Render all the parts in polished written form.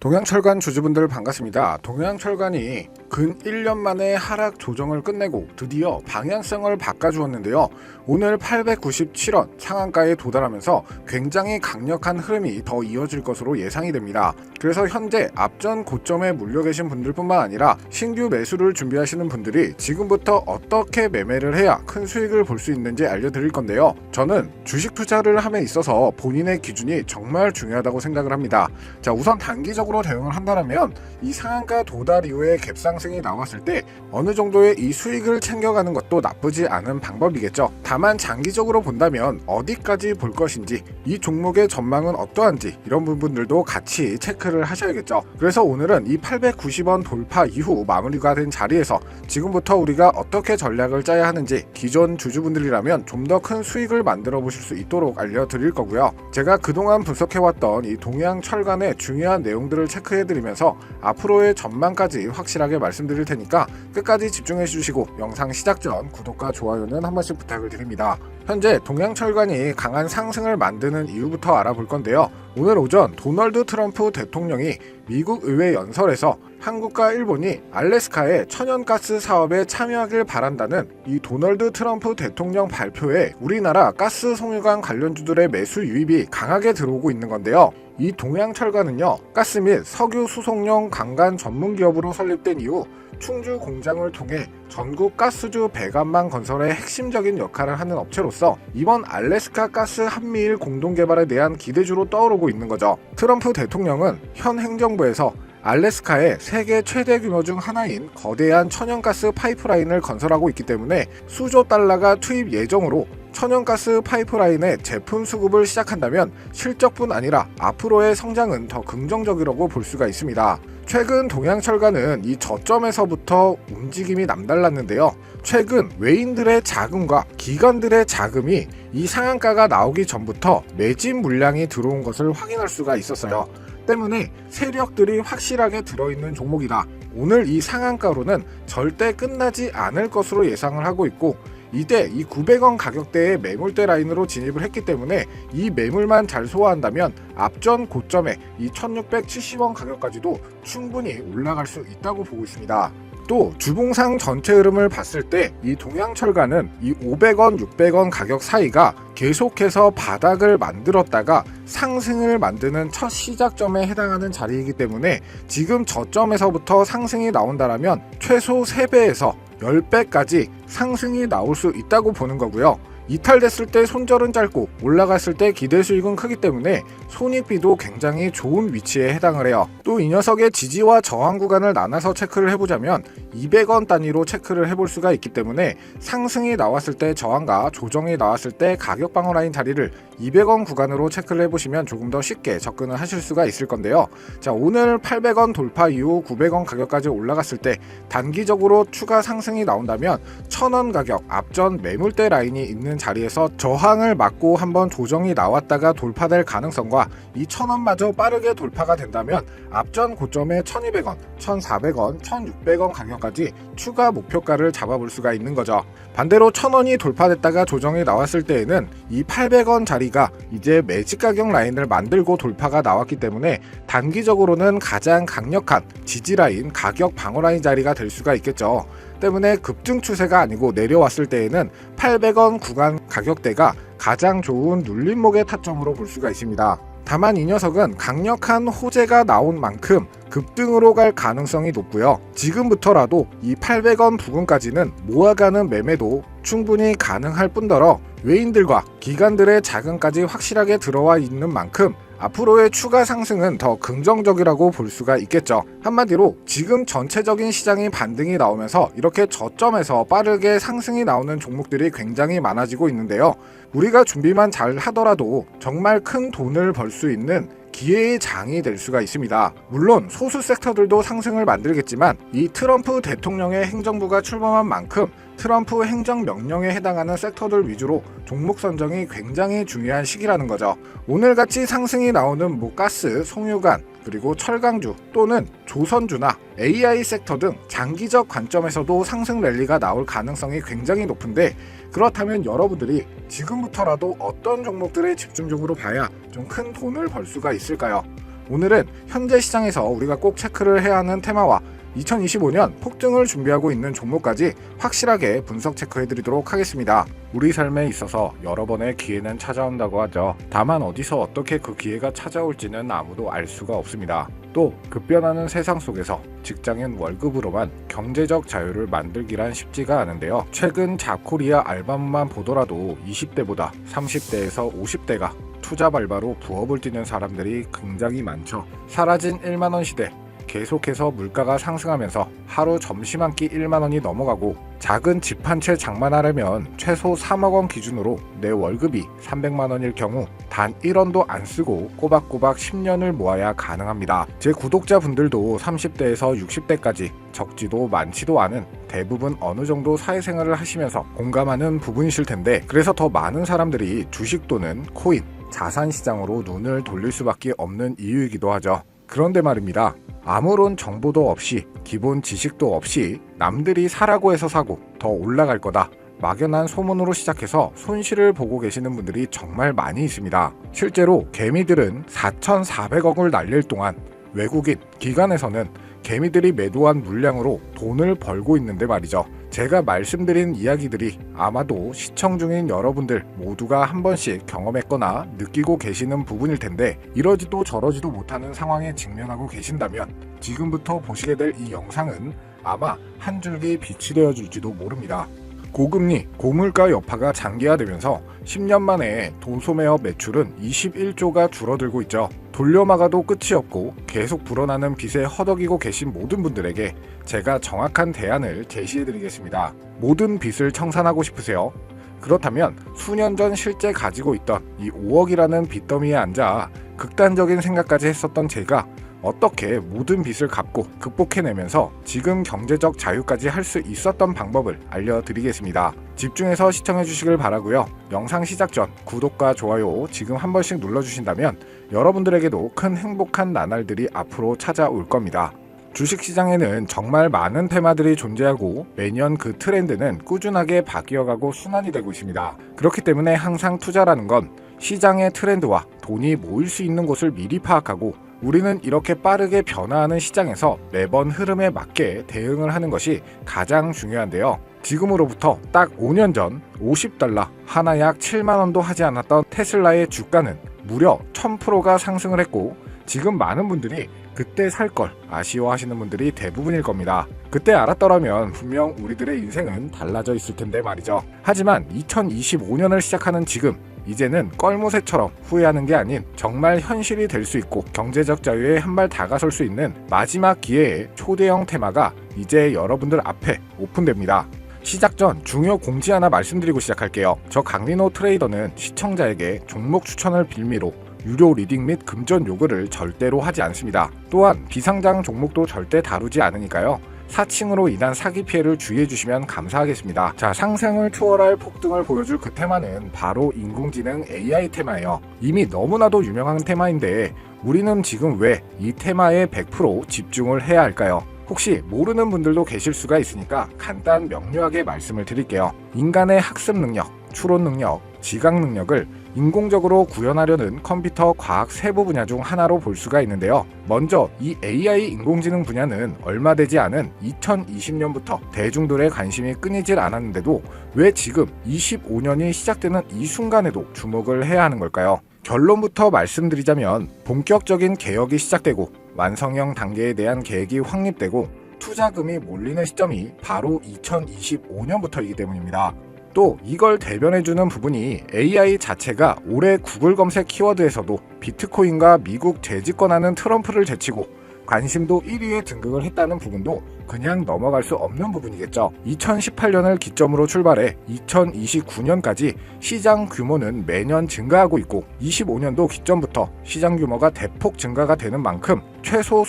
동양철관 주주분들 반갑습니다. 동양철관이 근 1년 만에 하락 조정을 끝내고 드디어 방향성을 바꿔주었는데요. 오늘 897원 상한가에 도달하면서 굉장히 강력한 흐름이 더 이어질 것으로 예상이 됩니다. 그래서 현재 앞전 고점에 물려 계신 분들뿐만 아니라 신규 매수를 준비하시는 분들이 지금부터 어떻게 매매를 해야 큰 수익을 볼 수 있는지 알려드릴 건데요. 저는 주식 투자를 함에 있어서 본인의 기준이 정말 중요하다고 생각을 합니다. 자, 우선 단기적으로 대응을 한다면 이 상한가 도달 이후에 갭상승이 나왔을 때 어느 정도의 이 수익을 챙겨가는 것도 나쁘지 않은 방법이겠죠. 다만 장기적으로 본다면 어디까지 볼 것인지, 이 종목의 전망은 어떠한지 이런 부분들도 같이 체크를 하셔야겠죠. 그래서 오늘은 이 890원 돌파 이후 마무리가 된 자리에서 지금부터 우리가 어떻게 전략을 짜야 하는지 기존 주주분들이라면 좀 더 큰 수익을 만들어 보실 수 있도록 알려드릴 거고요. 제가 그동안 분석해왔던 이 동양철관의 중요한 내용들을 체크해드리면서 앞으로의 전망까지 확실하게 말씀드릴 테니까 끝까지 집중해 주시고 영상 시작 전 구독과 좋아요는 한 번씩 부탁을 드립니다. 현재 동양철관이 강한 상승을 만드는 이유부터 알아볼 건데요. 오늘 오전 도널드 트럼프 대통령이 미국 의회 연설에서 한국과 일본이 알래스카의 천연가스 사업에 참여하길 바란다는 이 도널드 트럼프 대통령 발표에 우리나라 가스 송유관 관련주들의 매수 유입이 강하게 들어오고 있는 건데요. 이 동양철관은요, 가스 및 석유 수송용 강간 전문 기업으로 설립된 이후 충주 공장을 통해 전국 가스주 배관망 건설의 핵심적인 역할을 하는 업체로서 이번 알래스카 가스 한미일 공동개발에 대한 기대주로 떠오르고 있는 거죠. 트럼프 대통령은 현 행정부에서 알래스카의 세계 최대 규모 중 하나인 거대한 천연가스 파이프라인을 건설하고 있기 때문에 수조 달러가 투입 예정으로 천연가스 파이프라인의 제품 수급을 시작한다면 실적뿐 아니라 앞으로의 성장은 더 긍정적이라고 볼 수가 있습니다. 최근 동양철관은 이 저점에서부터 움직임이 남달랐는데요. 최근 외인들의 자금과 기관들의 자금이 이 상한가가 나오기 전부터 매집 물량이 들어온 것을 확인할 수가 있었어요. 때문에 세력들이 확실하게 들어있는 종목이다. 오늘 이 상한가로는 절대 끝나지 않을 것으로 예상을 하고 있고, 이때 이 900원 가격대의 매물대 라인으로 진입을 했기 때문에 이 매물만 잘 소화한다면 앞전 고점에 이 1670원 가격까지도 충분히 올라갈 수 있다고 보고 있습니다. 또 주봉상 전체 흐름을 봤을 때 이 동양철관은 이 500원, 600원 가격 사이가 계속해서 바닥을 만들었다가 상승을 만드는 첫 시작점에 해당하는 자리이기 때문에 지금 저점에서부터 상승이 나온다면 최소 3배에서 10배까지 상승이 나올 수 있다고 보는 거고요. 이탈됐을 때 손절은 짧고 올라갔을 때 기대 수익은 크기 때문에 손익비도 굉장히 좋은 위치에 해당을 해요. 또 이 녀석의 지지와 저항 구간을 나눠서 체크를 해보자면 200원 단위로 체크를 해볼 수가 있기 때문에 상승이 나왔을 때 저항과 조정이 나왔을 때 가격 방어 라인 자리를 200원 구간으로 체크를 해보시면 조금 더 쉽게 접근을 하실 수가 있을 건데요. 자, 오늘 800원 돌파 이후 900원 가격까지 올라갔을 때 단기적으로 추가 상승이 나온다면 1000원 가격 앞전 매물대 라인이 있는 자리에서 저항을 맞고 한번 조정이 나왔다가 돌파될 가능성과 이 1000원마저 빠르게 돌파가 된다면 앞전 고점의 1200원, 1400원, 1600원 가격까지 추가 목표가를 잡아볼 수가 있는 거죠. 반대로 1000원이 돌파됐다가 조정이 나왔을 때에는 이 800원 자리가 이제 매직 가격 라인을 만들고 돌파가 나왔기 때문에 단기적으로는 가장 강력한 지지라인 가격 방어라인 자리가 될 수가 있겠죠. 때문에 급등 추세가 아니고 내려왔을 때에는 800원 구간 가격대가 가장 좋은 눌림목의 타점으로 볼 수가 있습니다. 다만 이 녀석은 강력한 호재가 나온 만큼 급등으로 갈 가능성이 높고요. 지금부터라도 이 800원 부근까지는 모아가는 매매도 충분히 가능할 뿐더러 외인들과 기관들의 자금까지 확실하게 들어와 있는 만큼 앞으로의 추가 상승은 더 긍정적이라고 볼 수가 있겠죠. 한마디로 지금 전체적인 시장이 반등이 나오면서 이렇게 저점에서 빠르게 상승이 나오는 종목들이 굉장히 많아지고 있는데요. 우리가 준비만 잘 하더라도 정말 큰 돈을 벌 수 있는 기회의 장이 될 수가 있습니다. 물론 소수 섹터들도 상승을 만들겠지만 이 트럼프 대통령의 행정부가 출범한 만큼 트럼프 행정명령에 해당하는 섹터들 위주로 종목 선정이 굉장히 중요한 시기라는 거죠. 오늘같이 상승이 나오는 가스, 송유관, 그리고 철강주 또는 조선주나 AI 섹터 등 장기적 관점에서도 상승 랠리가 나올 가능성이 굉장히 높은데, 그렇다면 여러분들이 지금부터라도 어떤 종목들에 집중적으로 봐야 좀 큰 돈을 벌 수가 있을까요? 오늘은 현재 시장에서 우리가 꼭 체크를 해야 하는 테마와 2025년 폭등을 준비하고 있는 종목까지 확실하게 분석 체크해드리도록 하겠습니다. 우리 삶에 있어서 여러 번의 기회는 찾아온다고 하죠. 다만 어디서 어떻게 그 기회가 찾아올지는 아무도 알 수가 없습니다. 또 급변하는 세상 속에서 직장인 월급으로만 경제적 자유를 만들기란 쉽지가 않은데요. 최근 잡코리아 알바몬만 보더라도 20대보다 30대에서 50대가 투자 발바로 부업을 뛰는 사람들이 굉장히 많죠. 사라진 1만원 시대, 계속해서 물가가 상승하면서 하루 점심 한 끼 1만원이 넘어가고 작은 집 한 채 장만하려면 최소 3억원 기준으로 내 월급이 300만원일 경우 단 1원도 안 쓰고 꼬박꼬박 10년을 모아야 가능합니다. 제 구독자분들도 30대에서 60대까지 적지도 많지도 않은 대부분 어느 정도 사회생활을 하시면서 공감하는 부분이실 텐데, 그래서 더 많은 사람들이 주식 또는 코인, 자산시장으로 눈을 돌릴 수밖에 없는 이유이기도 하죠. 그런데 말입니다. 아무런 정보도 없이 기본 지식도 없이 남들이 사라고 해서 사고 더 올라갈 거다, 막연한 소문으로 시작해서 손실을 보고 계시는 분들이 정말 많이 있습니다. 실제로 개미들은 4,400억을 날릴 동안 외국인 기관에서는 개미들이 매도한 물량으로 돈을 벌고 있는데 말이죠. 제가 말씀드린 이야기들이 아마도 시청 중인 여러분들 모두가 한 번씩 경험했거나 느끼고 계시는 부분일 텐데, 이러지도 저러지도 못하는 상황에 직면하고 계신다면 지금부터 보시게 될 이 영상은 아마 한 줄기 빛이 되어줄지도 모릅니다. 고금리, 고물가 여파가 장기화되면서 10년 만에 도소매업 매출은 21조가 줄어들고 있죠. 돌려막아도 끝이 없고 계속 불어나는 빚에 허덕이고 계신 모든 분들에게 제가 정확한 대안을 제시해드리겠습니다. 모든 빚을 청산하고 싶으세요? 그렇다면 수년 전 실제 가지고 있던 이 5억이라는 빚더미에 앉아 극단적인 생각까지 했었던 제가 어떻게 모든 빚을 갚고 극복해내면서 지금 경제적 자유까지 할 수 있었던 방법을 알려드리겠습니다. 집중해서 시청해주시길 바라고요. 영상 시작 전 구독과 좋아요 지금 한 번씩 눌러주신다면 여러분들에게도 큰 행복한 나날들이 앞으로 찾아올 겁니다. 주식시장에는 정말 많은 테마들이 존재하고 매년 그 트렌드는 꾸준하게 바뀌어가고 순환이 되고 있습니다. 그렇기 때문에 항상 투자라는 건 시장의 트렌드와 돈이 모일 수 있는 곳을 미리 파악하고 우리는 이렇게 빠르게 변화하는 시장에서 매번 흐름에 맞게 대응을 하는 것이 가장 중요한데요. 지금으로부터 딱 5년 전 $50, 하나 약 7만원도 하지 않았던 테슬라의 주가는 무려 1000%가 상승을 했고, 지금 많은 분들이 그때 살 걸 아쉬워하시는 분들이 대부분일 겁니다. 그때 알았더라면 분명 우리들의 인생은 달라져 있을 텐데 말이죠. 하지만 2025년을 시작하는 지금, 이제는 껄무새처럼 후회하는 게 아닌 정말 현실이 될 수 있고 경제적 자유에 한 발 다가설 수 있는 마지막 기회의 초대형 테마가 이제 여러분들 앞에 오픈됩니다. 시작 전 중요 공지 하나 말씀드리고 시작할게요. 저 강민호 트레이더는 시청자에게 종목 추천을 빌미로 유료 리딩 및 금전 요구를 절대로 하지 않습니다. 또한 비상장 종목도 절대 다루지 않으니까요. 사칭으로 인한 사기 피해를 주의해 주시면 감사하겠습니다. 자, 상승을 초월할 폭등을 보여줄 그 테마는 바로 인공지능 AI 테마예요. 이미 너무나도 유명한 테마인데 우리는 지금 왜 이 테마에 100% 집중을 해야 할까요? 혹시 모르는 분들도 계실 수가 있으니까 간단 명료하게 말씀을 드릴게요. 인간의 학습 능력, 추론 능력, 지각 능력을 인공적으로 구현하려는 컴퓨터 과학 세부 분야 중 하나로 볼 수가 있는데요. 먼저 이 AI 인공지능 분야는 얼마 되지 않은 2020년부터 대중들의 관심이 끊이질 않았는데도 왜 지금 25년이 시작되는 이 순간에도 주목을 해야 하는 걸까요? 결론부터 말씀드리자면 본격적인 개혁이 시작되고 완성형 단계에 대한 계획이 확립되고 투자금이 몰리는 시점이 바로 2025년부터이기 때문입니다. 또 이걸 대변해주는 부분이 AI 자체가 올해 구글 검색 키워드에서도 비트코인과 미국 재집권하는 트럼프를 제치고 관심도 1위에 등극을 했다는 부분도 그냥 넘어갈 수 없는 부분이겠죠. 2018년을 기점으로 출발해 2029년까지 시장 규모는 매년 증가하고 있고 25년도 기점부터 시장 규모가 대폭 증가가 되는 만큼 최소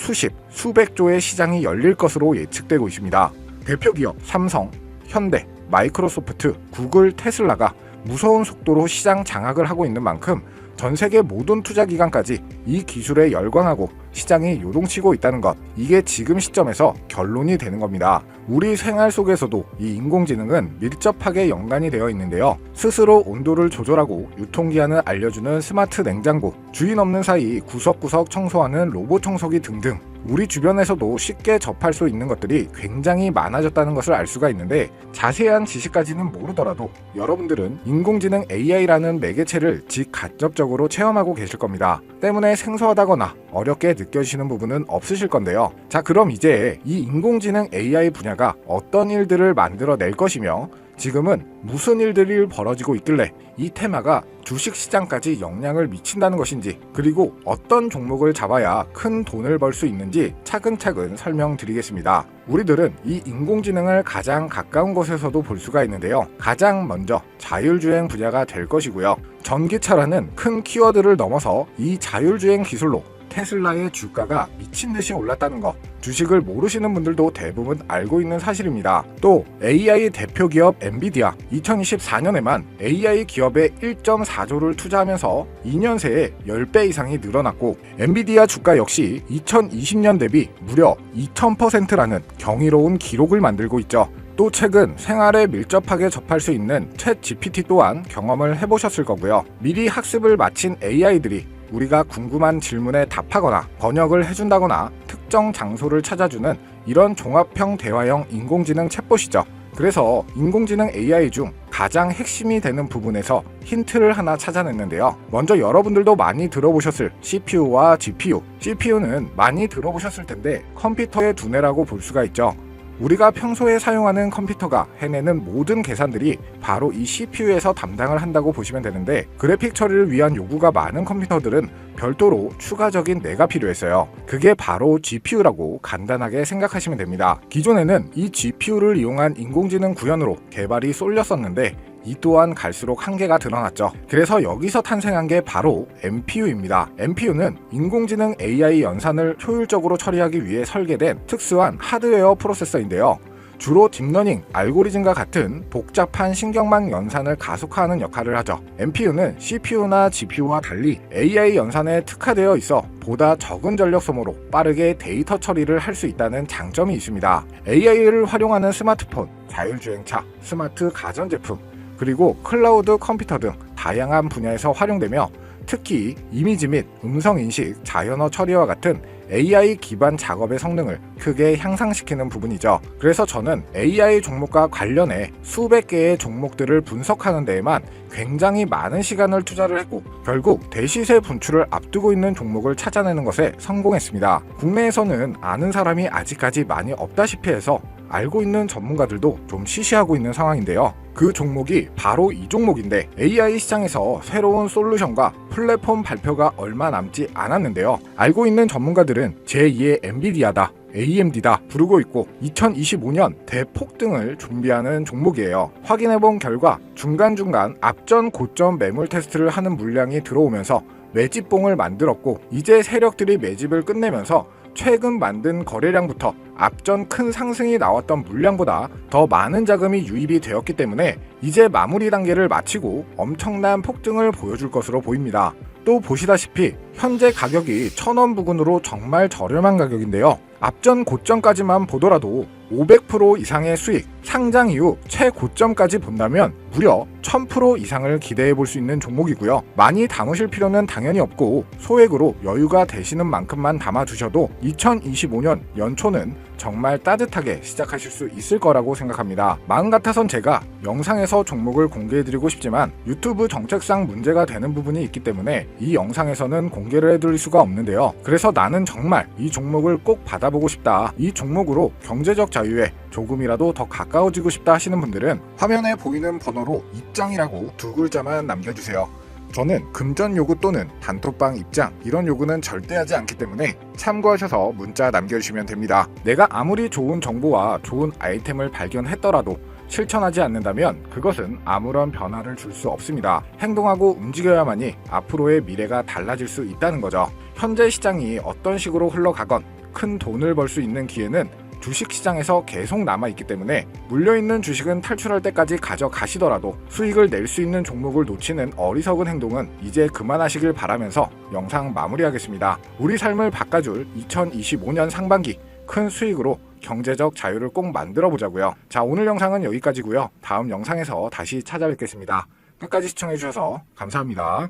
수백 조의 시장이 열릴 것으로 예측되고 있습니다. 대표 기업 삼성, 현대, 마이크로소프트, 구글, 테슬라가 무서운 속도로 시장 장악을 하고 있는 만큼 전 세계 모든 투자기관까지 이 기술에 열광하고 시장이 요동치고 있다는 것, 이게 지금 시점에서 결론이 되는 겁니다. 우리 생활 속에서도 이 인공지능은 밀접하게 연관이 되어 있는데요. 스스로 온도를 조절하고 유통기한을 알려주는 스마트 냉장고, 주인 없는 사이 구석구석 청소하는 로봇 청소기 등등, 우리 주변에서도 쉽게 접할 수 있는 것들이 굉장히 많아졌다는 것을 알 수가 있는데, 자세한 지식까지는 모르더라도 여러분들은 인공지능 AI라는 매개체를 직간접적으로 체험하고 계실 겁니다. 때문에 생소하다거나 어렵게 느껴지시는 부분은 없으실 건데요. 자, 그럼 이제 이 인공지능 AI 분야가 어떤 일들을 만들어낼 것이며 지금은 무슨 일들이 벌어지고 있길래 이 테마가 주식시장까지 영향을 미친다는 것인지, 그리고 어떤 종목을 잡아야 큰 돈을 벌 수 있는지 차근차근 설명드리겠습니다. 우리들은 이 인공지능을 가장 가까운 곳에서도 볼 수가 있는데요. 가장 먼저 자율주행 분야가 될 것이고요. 전기차라는 큰 키워드를 넘어서 이 자율주행 기술로 테슬라의 주가가 미친듯이 올랐다는 것, 주식을 모르시는 분들도 대부분 알고 있는 사실입니다. 또 AI 대표 기업 엔비디아, 2024년에만 AI 기업에 1.4조를 투자하면서 2년 새에 10배 이상이 늘어났고, 엔비디아 주가 역시 2020년 대비 무려 2000%라는 경이로운 기록을 만들고 있죠. 또 최근 생활에 밀접하게 접할 수 있는 챗 GPT 또한 경험을 해보셨을 거고요. 미리 학습을 마친 AI들이 우리가 궁금한 질문에 답하거나 번역을 해준다거나 특정 장소를 찾아주는 이런 종합형 대화형 인공지능 챗봇이죠. 그래서 인공지능 AI 중 가장 핵심이 되는 부분에서 힌트를 하나 찾아냈는데요. 먼저 여러분들도 많이 들어보셨을 CPU와 GPU. CPU는 많이 들어보셨을 텐데 컴퓨터의 두뇌라고 볼 수가 있죠. 우리가 평소에 사용하는 컴퓨터가 해내는 모든 계산들이 바로 이 CPU에서 담당을 한다고 보시면 되는데, 그래픽 처리를 위한 요구가 많은 컴퓨터들은 별도로 추가적인 뇌가 필요했어요. 그게 바로 GPU라고 간단하게 생각하시면 됩니다. 기존에는 이 GPU를 이용한 인공지능 구현으로 개발이 쏠렸었는데 이 또한 갈수록 한계가 드러났죠. 그래서 여기서 탄생한 게 바로 NPU입니다. NPU는 인공지능 AI 연산을 효율적으로 처리하기 위해 설계된 특수한 하드웨어 프로세서인데요. 주로 딥러닝, 알고리즘과 같은 복잡한 신경망 연산을 가속화하는 역할을 하죠. NPU는 CPU나 GPU와 달리 AI 연산에 특화되어 있어 보다 적은 전력 소모로 빠르게 데이터 처리를 할 수 있다는 장점이 있습니다. AI를 활용하는 스마트폰, 자율주행차, 스마트 가전제품, 그리고 클라우드 컴퓨터 등 다양한 분야에서 활용되며, 특히 이미지 및 음성인식, 자연어 처리와 같은 AI 기반 작업의 성능을 크게 향상시키는 부분이죠. 그래서 저는 AI 종목과 관련해 수백 개의 종목들을 분석하는 데에만 굉장히 많은 시간을 투자를 했고, 결국 대시세 분출을 앞두고 있는 종목을 찾아내는 것에 성공했습니다. 국내에서는 아는 사람이 아직까지 많이 없다시피 해서 알고 있는 전문가들도 좀 시시하고 있는 상황인데요. 그 종목이 바로 이 종목인데, AI 시장에서 새로운 솔루션과 플랫폼 발표가 얼마 남지 않았는데요. 알고 있는 전문가들은 제2의 엔비디아다, AMD다 부르고 있고 2025년 대폭등을 준비하는 종목이에요. 확인해본 결과 중간중간 앞전 고점 매물 테스트를 하는 물량이 들어오면서 매집봉을 만들었고, 이제 세력들이 매집을 끝내면서 최근 만든 거래량부터 앞전 큰 상승이 나왔던 물량보다 더 많은 자금이 유입이 되었기 때문에 이제 마무리 단계를 마치고 엄청난 폭등을 보여줄 것으로 보입니다. 또 보시다시피 현재 가격이 1000원 부근으로 정말 저렴한 가격인데요. 앞전 고점까지만 보더라도 500% 이상의 수익, 상장 이후 최고점까지 본다면 무려 1000% 이상을 기대해 볼 수 있는 종목이고요. 많이 담으실 필요는 당연히 없고 소액으로 여유가 되시는 만큼만 담아두셔도 2025년 연초는 정말 따뜻하게 시작하실 수 있을 거라고 생각합니다. 마음 같아선 제가 영상에서 종목을 공개해드리고 싶지만 유튜브 정책상 문제가 되는 부분이 있기 때문에 이 영상에서는 공개를 해드릴 수가 없는데요. 그래서 나는 정말 이 종목을 꼭 받아보고 싶다, 이 종목으로 경제적 자유에 조금이라도 더 가까워지고 싶다 하시는 분들은 화면에 보이는 번호로 입장이라고 두 글자만 남겨주세요. 저는 금전 요구 또는 단톡방 입장 이런 요구는 절대 하지 않기 때문에 참고하셔서 문자 남겨주시면 됩니다. 내가 아무리 좋은 정보와 좋은 아이템을 발견했더라도 실천하지 않는다면 그것은 아무런 변화를 줄 수 없습니다. 행동하고 움직여야만이 앞으로의 미래가 달라질 수 있다는 거죠. 현재 시장이 어떤 식으로 흘러가건 큰 돈을 벌 수 있는 기회는 주식시장에서 계속 남아있기 때문에 물려있는 주식은 탈출할 때까지 가져가시더라도 수익을 낼 수 있는 종목을 놓치는 어리석은 행동은 이제 그만하시길 바라면서 영상 마무리하겠습니다. 우리 삶을 바꿔줄 2025년 상반기 큰 수익으로 경제적 자유를 꼭 만들어 보자고요. 자, 오늘 영상은 여기까지고요. 다음 영상에서 다시 찾아뵙겠습니다. 끝까지 시청해주셔서 감사합니다.